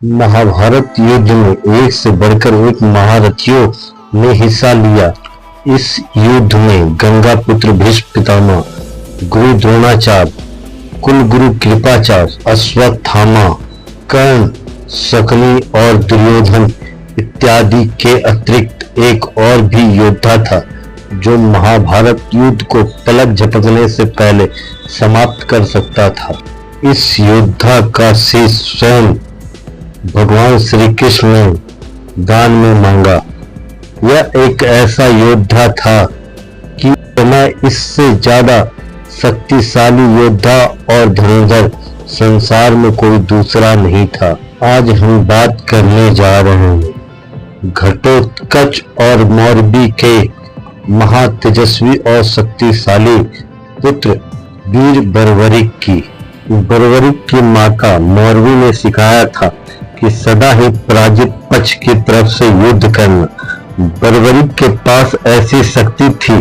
महाभारत युद्ध में एक से बढ़कर एक महारथियों ने हिस्सा लिया। इस युद्ध में गंगा पुत्र भीष्म पितामह, गुरु द्रोणाचार्य, कुल गुरु कृपाचार्य, अश्वत्थामा, कर्ण, शकुनी और दुर्योधन इत्यादि के अतिरिक्त एक और भी योद्धा था जो महाभारत युद्ध को पलक झपकने से पहले समाप्त कर सकता था। इस योद्धा का शीश स्वयं भगवान श्री कृष्ण ने दान में मांगा। यह एक ऐसा योद्धा था कि मैं इससे ज्यादा शक्तिशाली योद्धा और धनुर्धर संसार में कोई दूसरा नहीं था। आज हम बात करने जा रहे हैं घटोत्कच और मोरबी के महातेजस्वी और शक्तिशाली पुत्र वीर बर्बरिक की। बर्बरिक की माता मोरबी ने सिखाया था कि सदा ही पराजित पक्ष की तरफ से युद्ध करना। बर्बरिक के पास ऐसी शक्ति थी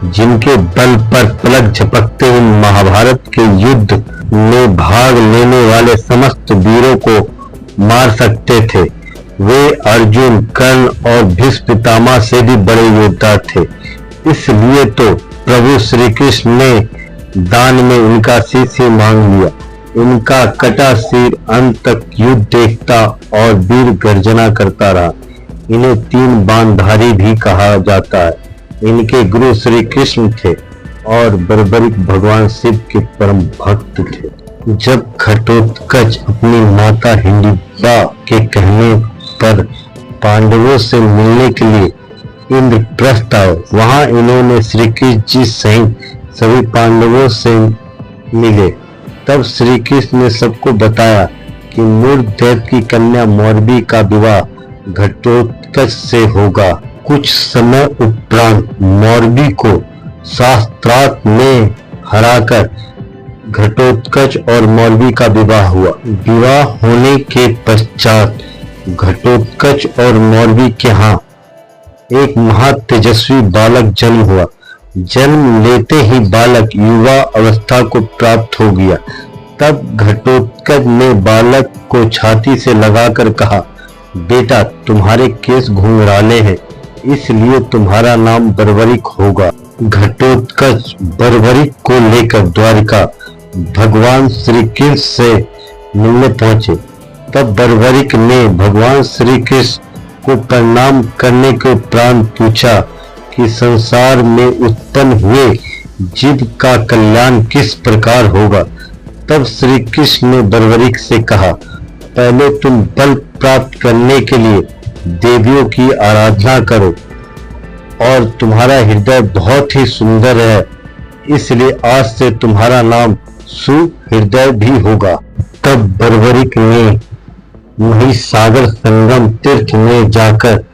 जिनके बल पर पलक झपकते ही महाभारत के युद्ध में भाग लेने वाले समस्त वीरों को मार सकते थे। वे अर्जुन, कर्ण और भीष्म पितामह से भी बड़े योद्धा थे। इसलिए तो प्रभु श्री कृष्ण ने दान में उनका शीश ही मांग लिया। उनका कटा सिर अंत तक युद्ध देखता और वीर गर्जना करता रहा। इन्हें तीन बाणधारी भी कहा जाता है। इनके गुरु श्री कृष्ण थे और बर्बरिक भगवान शिव के परम भक्त थे। जब घटोत्कच अपनी माता हिंडिबा के कहने पर पांडवों से मिलने के लिए इंद्रप्रस्थ आए, वहां इन्होंने श्री कृष्ण जी सहित सभी पांडवों से मिले। तब श्री कृष्ण ने सबको बताया कि मूर्ख दैत्य की कन्या मोरबी का विवाह घटोत्कच से होगा। कुछ समय उपरांत मोरबी को शास्त्रार्थ में हराकर घटोत्कच और मोरबी का विवाह हुआ। विवाह होने के पश्चात घटोत्कच और मोरबी के यहाँ एक महातेजस्वी बालक जन्म हुआ। जन्म लेते ही बालक युवा अवस्था को प्राप्त हो गया। तब घटोत्कच ने बालक को छाती से लगाकर कहा, बेटा तुम्हारे केस घुंघराले हैं, इसलिए तुम्हारा नाम बर्बरिक होगा। घटोत्कच बर्बरिक को लेकर द्वारिका भगवान श्री कृष्ण से मिलने पहुंचे। तब बर्बरिक ने भगवान श्री कृष्ण को प्रणाम करने के उपरांत पूछा कि संसार में उत्पन्न हुए जीव का कल्याण किस प्रकार होगा। तब श्री कृष्ण ने बर्बरिक से कहा, पहले तुम बल प्राप्त करने के लिए देवियों की आराधना करो और तुम्हारा हृदय बहुत ही सुंदर है, इसलिए आज से तुम्हारा नाम सुहृदय भी होगा। तब बर्बरिक ने महिसागर संगम तीर्थ में जाकर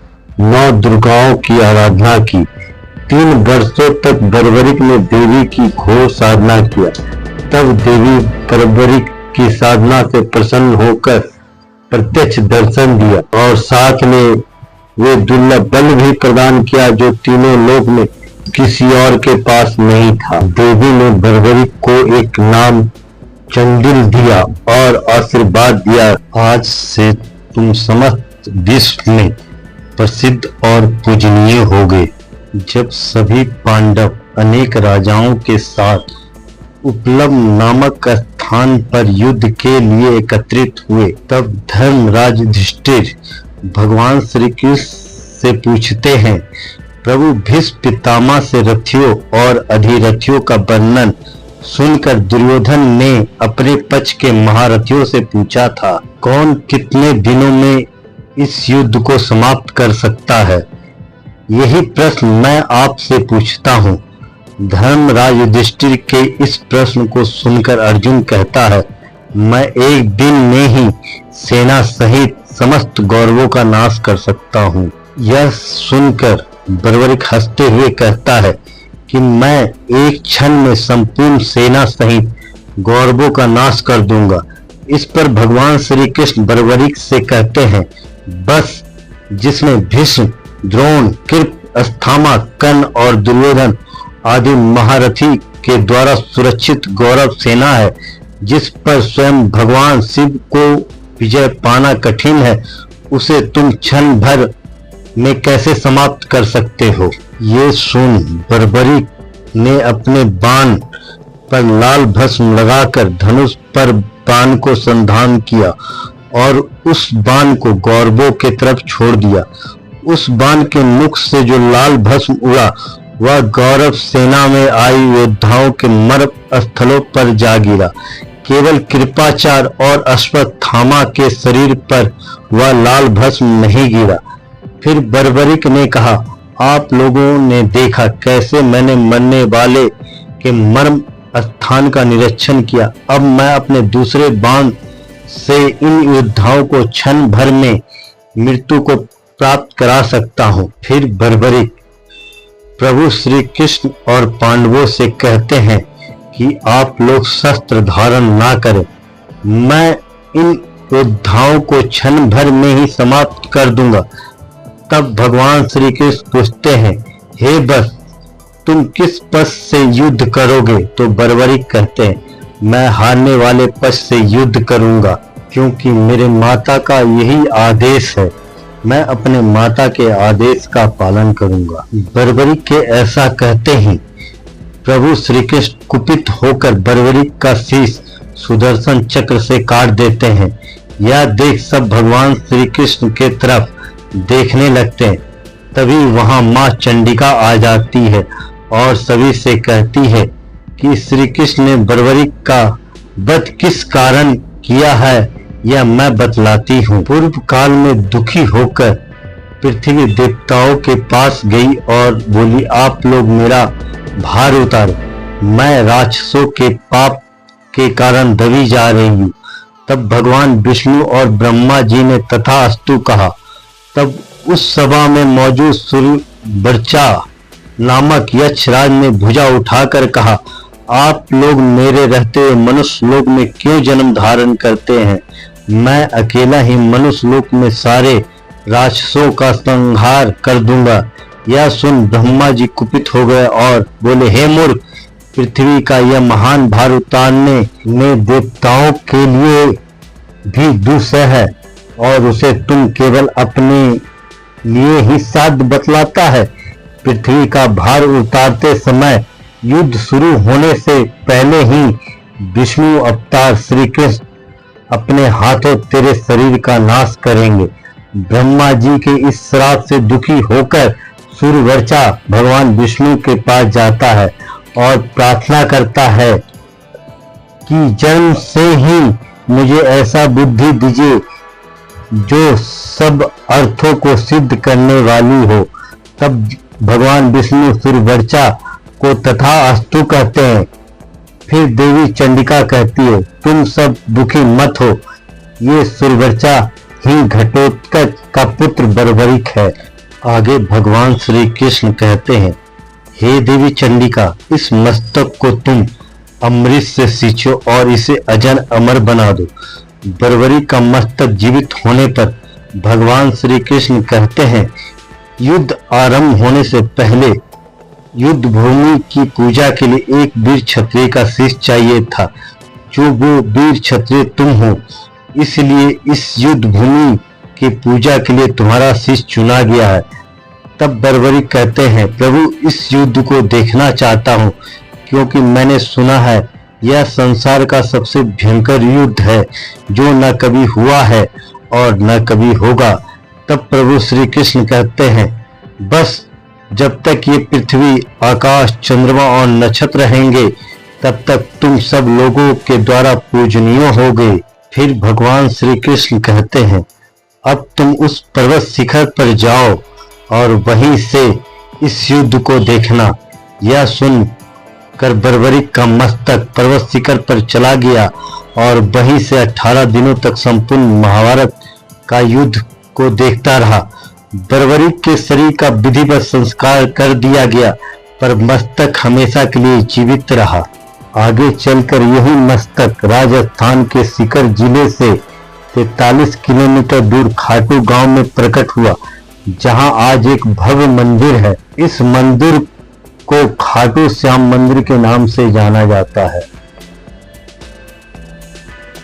9 दुर्गाओं की आराधना की। 3 वर्षों तक बर्बरिक ने देवी की घोर साधना किया। तब देवी बर्बरिक की साधना से प्रसन्न होकर प्रत्यक्ष दर्शन दिया और साथ में वे दुर्लभ बल भी प्रदान किया जो तीनों लोक में किसी और के पास नहीं था। देवी ने बर्बरिक को एक नाम चंडिल दिया और आशीर्वाद दिया, आज से तुम समस्त विश्व में प्रसिद्ध और पूजनीय होगे। जब सभी पांडव अनेक राजाओं के साथ उपलब्ध नामक स्थान पर युद्ध के लिए एकत्रित हुए, तब धर्मराज युधिष्ठिर भगवान श्री कृष्ण से पूछते हैं, प्रभु भीष्म पितामह से रथियों और अधिरथियों का वर्णन सुनकर दुर्योधन ने अपने पक्ष के महारथियों से पूछा था, कौन कितने दिनों में इस युद्ध को समाप्त कर सकता है। यही प्रश्न मैं आपसे पूछता हूँ। धर्मराज युधिष्ठिर के इस प्रश्न को सुनकर अर्जुन कहता है, मैं एक दिन में ही सेना सहित समस्त गौरवों का नाश कर सकता हूँ। यह सुनकर बर्बरिक हंसते हुए कहता है कि मैं एक क्षण में संपूर्ण सेना सहित गौरवों का नाश कर दूंगा। इस पर भगवान श्री कृष्ण बर्बरिक से कहते हैं, बस जिसमें भीष्म, द्रोण, कृप, अश्वत्थामा, कर्ण और दुर्योधन आदि महारथी के द्वारा सुरक्षित गौरव सेना है, जिस पर स्वयं भगवान शिव को विजय पाना कठिन है, उसे तुम क्षण भर में कैसे समाप्त कर सकते हो। ये सुन बर्बरीक ने अपने बाण पर लाल भस्म लगाकर धनुष पर बाण को संधान किया और उस बाण को गौरवों के तरफ छोड़ दिया। उस बाण के मुख से जो लाल भस्म उड़ा वह गौरव सेना में आई योद्धाओं के मर्म स्थलों पर जा गिरा। केवल कृपाचार्य और अश्वत्थामा के शरीर पर वह लाल भस्म नहीं गिरा। फिर बर्बरीक ने कहा, आप लोगों ने देखा कैसे मैंने मरने वाले के मर्म स्थान का निरीक्षण किया। अब मैं अपने दूसरे बाण से इन योद्धाओं को क्षण भर में मृत्यु को प्राप्त करा सकता हूं। फिर बर्बरीक प्रभु श्री कृष्ण और पांडवों से कहते हैं कि आप लोग शस्त्र धारण ना करें, मैं इन योद्धाओं को क्षण भर में ही समाप्त कर दूंगा। तब भगवान श्री कृष्ण पूछते हैं, हे बस तुम किस पक्ष से युद्ध करोगे? तो बर्बरीक कहते हैं, मैं हारने वाले पक्ष से युद्ध करूंगा, क्योंकि मेरे माता का यही आदेश है। मैं अपने माता के आदेश का पालन करूंगा। बर्बरीक के ऐसा कहते ही प्रभु श्री कृष्ण कुपित होकर बर्बरीक का शीश सुदर्शन चक्र से काट देते हैं। यह देख सब भगवान श्री कृष्ण के तरफ देखने लगते हैं। तभी वहां मां चंडिका आ जाती है और सभी से कहती है कि श्री कृष्ण ने बर्बरीक का वध किस कारण किया है, यह मैं बतलाती हूँ। पूर्व काल में दुखी होकर पृथ्वी देवताओं के पास गई और बोली, आप लोग मेरा भार उतारो, मैं राक्षसों के पाप के कारण दबी जा रही हूँ। तब भगवान विष्णु और ब्रह्मा जी ने तथास्तु कहा। तब उस सभा में मौजूद सूर्यवर्चा नामक यक्षराज ने भुजा उठाकर कहा, आप लोग मेरे रहते हुए मनुष्य लोक में क्यों जन्म धारण करते हैं? मैं अकेला ही मनुष्य लोक में सारे राक्षसों का संहार कर दूंगा। यह सुन ब्रह्मा जी कुपित हो गए और बोले, हे मूर्ख, पृथ्वी का यह महान भार उतारने में देवताओं के लिए भी दुस्सह है और उसे तुम केवल अपने लिए ही साध्य बतलाता है। पृथ्वी का भार उतारते समय युद्ध शुरू होने से पहले ही विष्णु अवतार श्री कृष्ण अपने हाथों तेरे शरीर का नाश करेंगे। ब्रह्मा जी के इस श्राप से दुखी होकर सूर्यवर्चा भगवान विष्णु के पास जाता है और प्रार्थना करता है कि जन्म से ही मुझे ऐसा बुद्धि दीजिए जो सब अर्थों को सिद्ध करने वाली हो। तब भगवान विष्णु सूर्यवर्चा को तथास्तु कहते हैं। फिर देवी चंडिका कहती है, तुम सब दुखी मत हो, ये सूर्यवर्चा ही घटोत्कच का पुत्र बर्बरीक है। आगे भगवान श्री कृष्ण कहते हैं, हे देवी चंडिका, इस मस्तक को तुम अमृत से सींचो और इसे अजर अमर बना दो। बर्बरीक का मस्तक जीवित होने पर भगवान श्री कृष्ण कहते हैं, युद्ध आरंभ होने से पहले युद्ध भूमि की पूजा के लिए एक वीर क्षत्रिय का शीश चाहिए था, जो वो वीर क्षत्रिय तुम हो। इसलिए इस युद्ध भूमि की पूजा के लिए तुम्हारा शीश चुना गया है। तब बर्बरीक कहते हैं, प्रभु, इस युद्ध को देखना चाहता हूँ, क्योंकि मैंने सुना है यह संसार का सबसे भयंकर युद्ध है, जो न कभी हुआ है और न कभी होगा। तब प्रभु श्री कृष्ण कहते हैं, बस जब तक ये पृथ्वी, आकाश, चंद्रमा और नक्षत्र रहेंगे, तब तक तुम सब लोगों के द्वारा पूजनीय होगे। फिर भगवान श्री कृष्ण कहते हैं, अब तुम उस पर्वत शिखर पर जाओ और वहीं से इस युद्ध को देखना। यह सुन कर बर्बरीक का मस्तक पर्वत शिखर पर चला गया और वहीं से 18 दिनों तक संपूर्ण महाभारत का युद्ध को देखता रहा। बर्बरीक के शरीर का विधिवत संस्कार कर दिया गया, पर मस्तक हमेशा के लिए जीवित रहा। आगे चलकर यही मस्तक राजस्थान के सीकर जिले से 43 किलोमीटर दूर खाटू गांव में प्रकट हुआ, जहां आज एक भव्य मंदिर है। इस मंदिर को खाटू श्याम मंदिर के नाम से जाना जाता है।